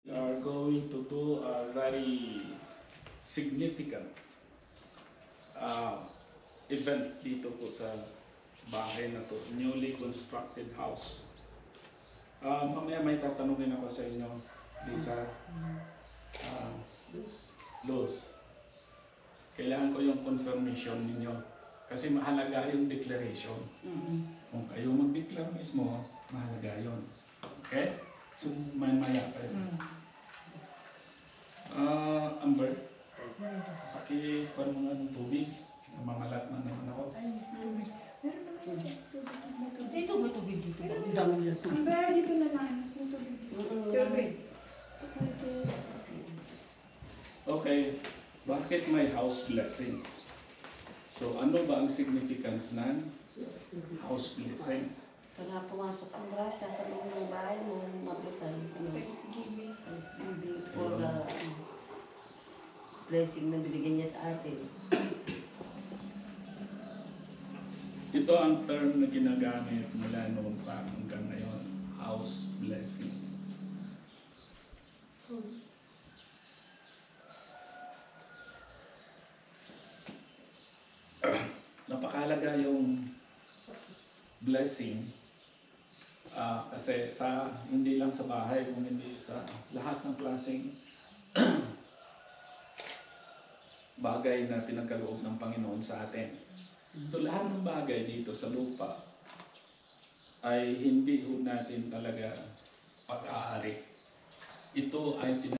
We are going to do a very significant event dito po sa bahay na to, newly constructed house. Mamaya may tatanungin ako sa inyo, Lisa. Luz, kailangan ko yung confirmation ninyo kasi mahalaga yung declaration. Kung kayo mag-declare mismo, mahalaga yun. Okay? So, maya kayo. Amber, pakikuha mo nga ng tubig. Mamalat na naman ako. Dito ba tubig dito? Ang dami nila tubig. Amber, dito na lang. Yung tubig dito. Tubig. Okay, bakit may house blessings? So, ano ba ang significance ng house blessings? Para pumasok ang grasya sa loob ng bahay mo, mablisan. Thanksgiving. Thanksgiving for the blessing na binigyan niya sa atin. Ito ang term na ginagamit mula noon pa hanggang ngayon, house blessing. Napakahalaga yung blessing kasi hindi lang sa bahay, kung hindi sa lahat ng klaseng bagay na pinagkaloob ng Panginoon sa atin. So lahat ng bagay dito sa lupa ay hindi ho natin talaga pag-aari. Ito ay